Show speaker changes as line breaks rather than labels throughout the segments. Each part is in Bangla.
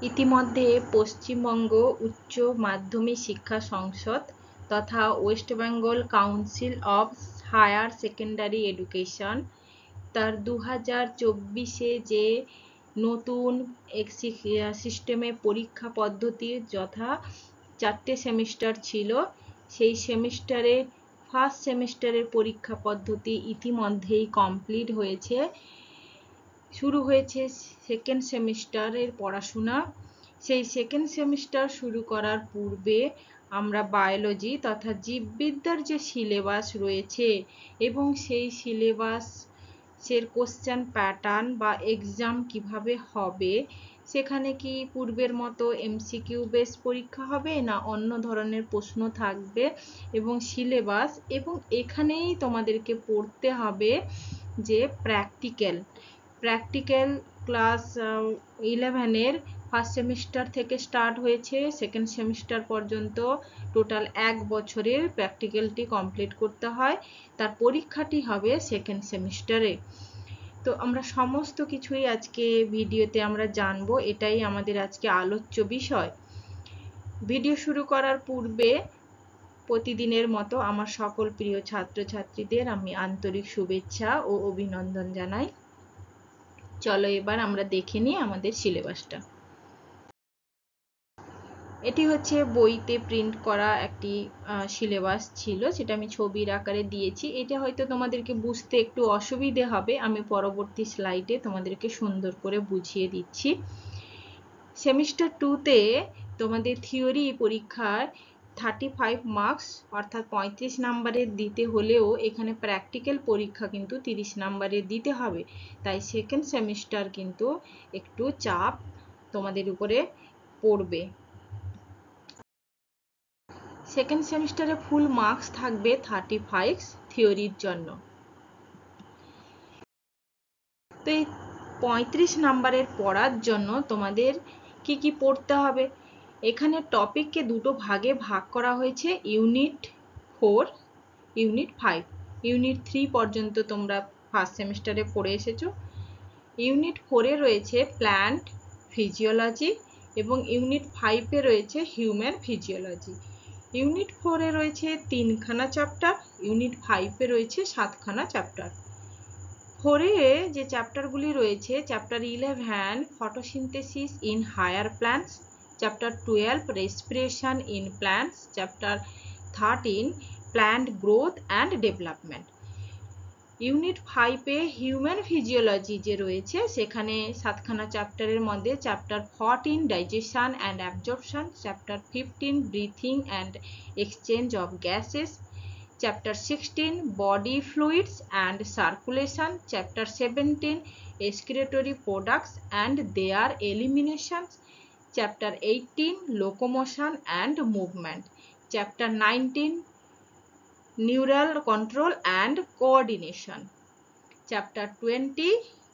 ইতিমধ্যে পশ্চিমবঙ্গ উচ্চ মাধ্যমিক শিক্ষা সংসদ তথা West Bengal council of higher secondary education তার 2024-এ যে নতুন সিস্টেমে পরীক্ষা পদ্ধতি যথা 4টে সেমিস্টার ছিল, সেই সেমিস্টারে ফার্স্ট সেমিস্টারের পরীক্ষা পদ্ধতি ইতিমধ্যেই কমপ্লিট হয়েছে। শুরু হয়েছে সেকেন্ড সেমিস্টারের পড়াশোনা। সেই সেকেন্ড সেমিস্টার শুরু করার পূর্বে আমরা বায়োলজি তথা জীববিদ্যার যে সিলেবাস রয়েছে এবং সেই সিলেবাসের কোশ্চেন প্যাটার্ন বা এক্সাম কিভাবে হবে, সেখানে কি পূর্বের মতো এমসিকিউ বেস পরীক্ষা হবে না অন্য ধরনের প্রশ্ন থাকবে এবং সিলেবাস, এবং এখানেই তোমাদেরকে পড়তে হবে যে প্র্যাকটিক্যাল ক্লাস 11-এর ফার্স্ট সেমিস্টার থেকে স্টার্ট হয়েছে সেকেন্ড সেমিস্টার পর্যন্ত টোটাল 1 বছরের প্র্যাকটিক্যালটি কমপ্লিট করতে হয়। তার পরীক্ষাটি হবে সেকেন্ড সেমিস্টারে। তো আমরা সমস্ত কিছুই আজকে ভিডিওতে আমরা জানবো, এটাই আমাদের আজকে আলোচ্য বিষয়। ভিডিও শুরু করার পূর্বে প্রতিদিনের মতো আমার সকল প্রিয় ছাত্রছাত্রীদের আমি আন্তরিক শুভেচ্ছা ও অভিনন্দন জানাই। চলো এবার আমরা দেখে নিই আমাদের সিলেবাসটা। এটি হচ্ছে বইতে প্রিন্ট করা একটি সিলেবাস ছিল, সেটা আমি ছবির আকারে দিয়েছি। এটা হয়তো তোমাদেরকে বুঝতে একটু অসুবিধে হবে, আমি পরবর্তী স্লাইডে তোমাদেরকে সুন্দর করে বুঝিয়ে দিচ্ছি। সেমিস্টার 2-তে তোমাদের থিওরি পরীক্ষার 35 মার্কস অর্থাৎ 35 নাম্বারের দিতে হলেও এখানে প্র্যাকটিক্যাল পরীক্ষা কিন্তু 30 নাম্বারের দিতে হবে। তাই সেকেন্ড সেমিস্টার কিন্তু একটু চাপ তোমাদের উপরে পড়বে। সেকেন্ড সেমিস্টারে ফুল মার্কস থাকবে 35 থিওরির জন্য। তো এই 35 নাম্বারের পড়ার জন্য তোমাদের কি কি পড়তে হবে, এখানে টপিককে দুটো ভাগে ভাগ করা হয়েছে, ইউনিট 4, ইউনিট 5। ইউনিট 3 পর্যন্ত তোমরা ফার্স্ট সেমিস্টারে পড়ে এসেছো। ইউনিট 4-এ রয়েছে প্ল্যান্ট ফিজিওলজি এবং ইউনিট 5-এ রয়েছে হিউম্যান ফিজিওলজি। ইউনিট 4-এ রয়েছে 3খানা চ্যাপ্টার, ইউনিট 5-এ রয়েছে 7খানা চ্যাপ্টার। 4-এ যে চ্যাপ্টারগুলি রয়েছে, chapter 11 photosynthesis in higher plants, chapter 12 respiration in plants, chapter 13 plant growth and development. Unit 5-এ হিউম্যান ফিজিওলজি যে রয়েছে, সেখানে 7খানা চ্যাপ্টারের মধ্যে chapter 14 digestion and absorption, chapter 15 breathing and exchange of gases, Chapter 16 Body Fluids and Circulation, Chapter 17 Excretory Products and their Eliminations, Chapter 18 Locomotion and Movement, Chapter 19 Neural Control and Coordination, Chapter 20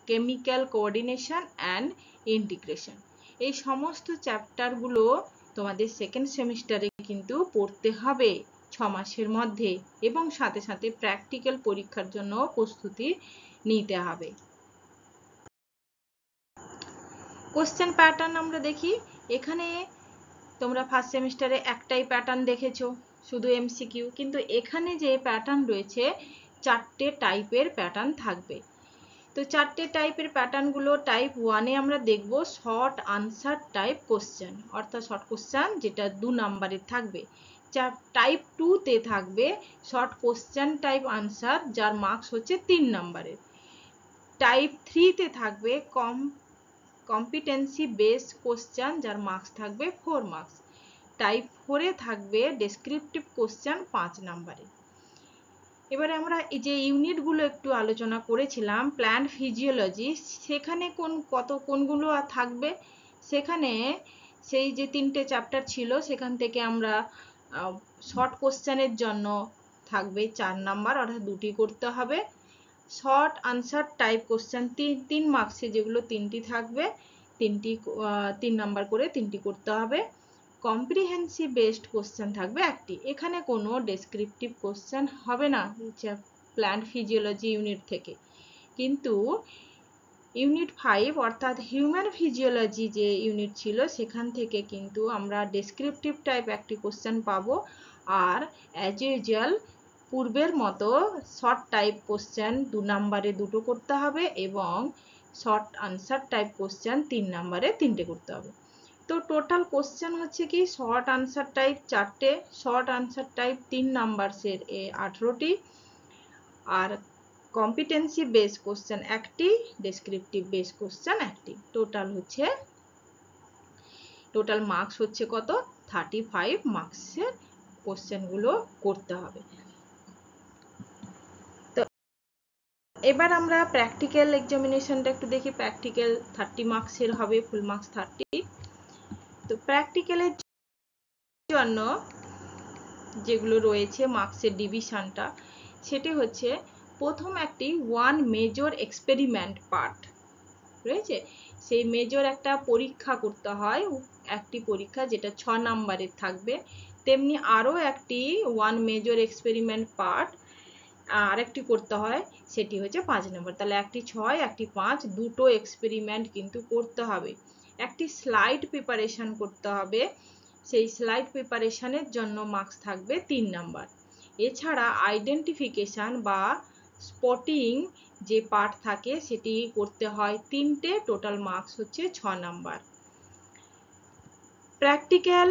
Chemical Coordination and Integration। এই সমস্ত চ্যাপ্টারগুলো তোমাদের সেকেন্ড সেমিস্টারে কিন্তু পড়তে হবে 6 মাসের মধ্যে, এবং সাথে সাথে প্র্যাকটিক্যাল পরীক্ষার জন্য প্রস্তুতি নিতে হবে। কোশ্চেন প্যাটার্ন আমরা দেখি। এখানে তোমরা ফার্স্ট সেমিস্টারে একটাই প্যাটার্ন দেখেছো, শুধু এমসিকিউ, কিন্তু এখানে যে প্যাটার্ন রয়েছে 4টে টাইপের প্যাটার্ন থাকবে। তো 4টে টাইপের প্যাটার্নগুলো, টাইপ 1-এ আমরা দেখব শর্ট আনসার টাইপ কোশ্চেন, অর্থাৎ শর্ট কোশ্চেন যেটা 2 নাম্বারের থাকবে। টাইপ 2-তে থাকবে শর্ট কোশ্চেন টাইপ আনসার, যার মার্কস হচ্ছে 3 নাম্বারের। টাইপ 3-তে থাকবে কম্পিটেন্সি বেসড কোশ্চেন, যার মার্কস থাকবে 4 মার্কস। টাইপ 4-এ থাকবে ডেসক্রিপটিভ কোশ্চেন 5 নাম্বারের। এবারে আমরা এই যে ইউনিটগুলো একটু আলোচনা করেছিলাম, প্ল্যান্ট ফিজিওলজি, সেখানে কোনগুলো থাকবে, সেখানে সেই যে 3টে চ্যাপ্টার ছিল সেখান থেকে আমরা শর্ট কোশ্চেনের জন্য থাকবে 4 নাম্বার, অর্থাৎ 2টি করতে হবে। শর্ট আনসার টাইপ কোশ্চেন 3 মার্কসে যেগুলো 3টি থাকবে, 3 নাম্বার করে 3টি করতে হবে। কম্প্রিহেন্সিভ বেসড কোশ্চেন থাকবে 1টি। এখানে কোনো ডেসক্রিপটিভ কোশ্চেন হবে না প্ল্যান্ট ফিজিওলজি ইউনিট থেকে, কিন্তু ইউনিট 5 অর্থাৎ হিউম্যান ফিজিওলজি যে ইউনিট ছিল সেখান থেকে কিন্তু আমরা ডেসক্রিপটিভ টাইপ একটি কোশ্চেন পাবো, আর অ্যাজ ইউজুয়াল পূর্বের মতো শর্ট টাইপ কোশ্চেন 2 নম্বরে 2টো করতে হবে এবং শর্ট আনসার টাইপ কোশ্চেন 3 নম্বরে 3টে করতে হবে। তো টোটাল কোশ্চেন হচ্ছে কি শর্ট আনসার টাইপ 4টে, শর্ট আনসার টাইপ 3 নাম্বারসের 18টি, আর কম্পিটেন্সি বেস কোশ্চেন একটি, ডেসক্রিপটিভ বেস কোশ্চেন একটি। টোটাল মার্কস হচ্ছে কত? 35 মার্কসের কোশ্চেনগুলো করতে হবে। তো এবার আমরা প্র্যাকটিক্যাল এক্সামিনেশনটা একটু দেখি। প্র্যাকটিক্যাল 30 মার্কসের হবে, ফুল মার্কস 30। তো প্র্যাকটিক্যালের জন্য যেগুলো রয়েছে মার্কসের ডিভিশনটা, সেটি হচ্ছে প্রথম একটি ওয়ান মেজর এক্সপেরিমেন্ট পার্ট রয়েছে, সেই মেজর একটা পরীক্ষা করতে হয়, একটি পরীক্ষা যেটা 6 নম্বরের থাকবে। তেমনি আরও একটি ওয়ান মেজর এক্সপেরিমেন্ট পার্ট আরেকটি করতে হয়, সেটি হচ্ছে 5 নম্বর। তাহলে একটি 6 একটি 5 দুটো এক্সপেরিমেন্ট কিন্তু করতে হবে। একটি স্লাইড প্রিপারেশন করতে হবে, সেই স্লাইড প্রিপারেশনের জন্য মার্কস থাকবে 3 নাম্বার। এছাড়া আইডেন্টিফিকেশন বা স্পটিং যে পার্ট থাকে সেটি করতে হয় 3টে, টোটাল মার্কস হচ্ছে 6 নাম্বার। প্র্যাকটিক্যাল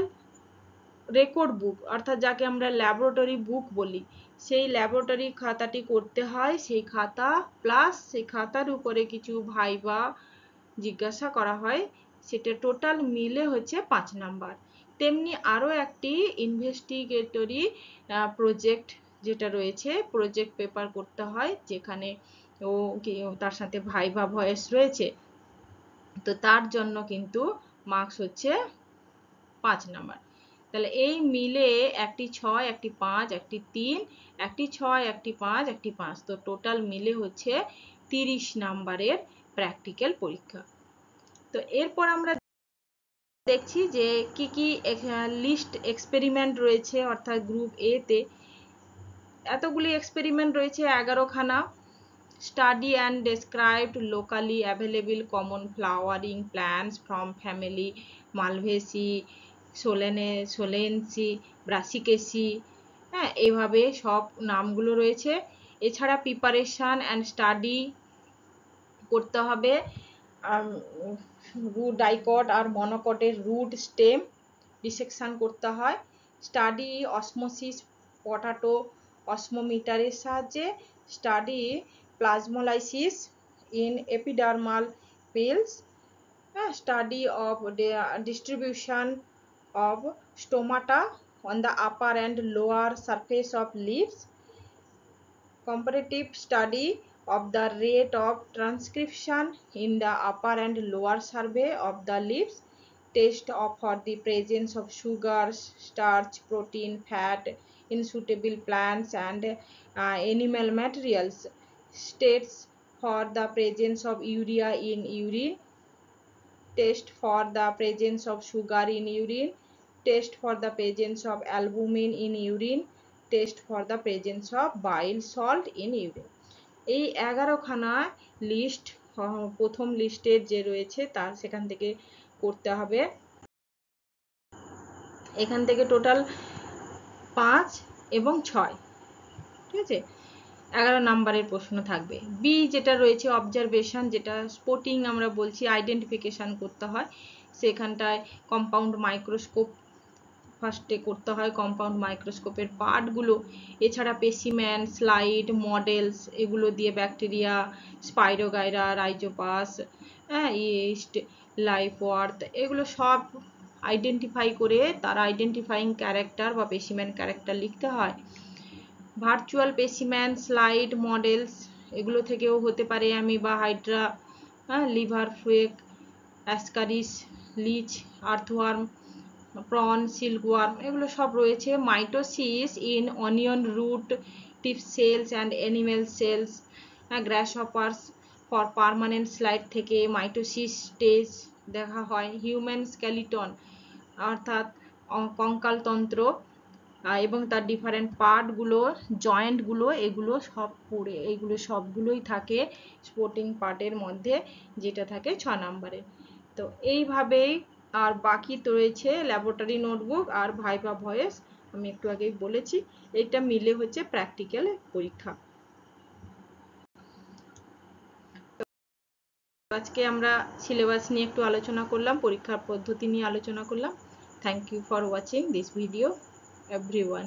রেকর্ড বুক অর্থাৎ যাকে আমরা ল্যাবরেটরি বুক বলি, সেই ল্যাবরেটরি খাতাটি করতে হয়, সেই খাতা প্লাস সেই খাতার উপরে কিছু ভাইবা জিজ্ঞাসা করা হয়, সেটা টোটাল মিলে হচ্ছে 5 নাম্বার। তেমনি আরও একটি ইনভেস্টিগেটরি প্রজেক্ট যেটা রয়েছে, প্রজেক্ট পেপার করতে হয়, যেখানে তার সাথে ভাইবা ভয়েস রয়েছে, তো তার জন্য কিন্তু মার্কস হচ্ছে 5 নাম্বার। তাহলে এই মিলে একটি 6 একটি 5 একটি 3 একটি 6 একটি 5 একটি 5, তো টোটাল মিলে হচ্ছে 30 নাম্বারের প্র্যাকটিক্যাল পরীক্ষা। তো এরপর আমরা দেখছি যে কি কি লিস্ট এক্সপেরিমেন্ট রয়েছে, অর্থাৎ গ্রুপ এ তে এতগুলি এক্সপেরিমেন্ট রয়েছে 11খানা। Study and describe locally available common flowering plants from family Malvaceae, Solanaceae, Brassicaceae, হ্যাঁ এইভাবে সব নামগুলো রয়েছে। এছাড়া প্রিপারেশন অ্যান্ড স্টাডি করতে হবে রুট ডাইকট আর মনোকটের রুট স্টেম ডিসেকশন করতে হয়। স্টাডি অসমোসিস পটাটো অসমোমিটারের সাহায্যে, study plasmolysis in epidermal cells, study of the distribution of stomata on the upper and lower surface of leaves, comparative study of the rate of transcription in the upper and lower surface of the leaves, test for the presence of sugar, starch, protein, fat in suitable plants and animal materials, tests for the presence of urea in urine, test for the presence of sugar in urine, test for the presence of albumin in urine, test for the presence of bile salt in urine. এই 11খানা লিস্ট প্রথম লিস্টের যে রয়েছে তার সেখান থেকে করতে হবে। এখান থেকে টোটাল 5 এবং 6, ঠিক আছে, 11 নাম্বারের প্রশ্ন থাকবে। বি যেটা রয়েছে অবজারভেশন, যেটা স্পটিং আমরা বলছি, আইডেন্টিফিকেশন করতে হয়, সেখানটায় কম্পাউন্ড মাইক্রোস্কোপ ফার্স্টে করতে হয়, কম্পাউন্ড মাইক্রোস্কোপের পার্টগুলো, এছাড়া পেসিম্যান, স্লাইড, মডেলস এগুলো দিয়ে ব্যাকটেরিয়া, স্পাইরোগাইরা, রাইজোপাস, ইস্ট, লাইফওয়ার্থ এগুলো সব আইডেন্টিফাই করে তার আইডেন্টিফাইং ক্যারেক্টার বা পেসিম্যান ক্যারেক্টার লিখতে হয়। ভার্চুয়াল পেসিম্যান, স্লাইড, মডেলস এগুলো থেকেও হতে পারে amoeba, hydra, liver fluke, ascaris, leech, earthworm, prawn, silkworm এগুলো সব রয়েছে। Mitosis in onion root tip cells and animal cells, grasshoppers for permanent slide থেকে মাইটোসিস স্টেজ দেখা হয়। হিউম্যান স্কেলিটন অর্থাৎ কঙ্কালতন্ত্র, এবং তার ডিফারেন্ট পার্টগুলো, জয়েন্টগুলো, এগুলো সব পড়ে, এইগুলো সবগুলোই থাকে স্পোর্টিং পার্টের মধ্যে, যেটা থাকে 6 নম্বরে। তো এইভাবেই, আর বাকি তো রয়েছে ল্যাবরেটরি নোটবুক আর ভাইভা ভয়েস, আমি একটু আগেই বলেছি, এটা মিলে হচ্ছে প্র্যাকটিক্যাল পরীক্ষা। আজকে আমরা সিলেবাস নিয়ে একটু আলোচনা করলাম, পরীক্ষার পদ্ধতি নিয়ে আলোচনা করলাম। Thank you for watching this video everyone.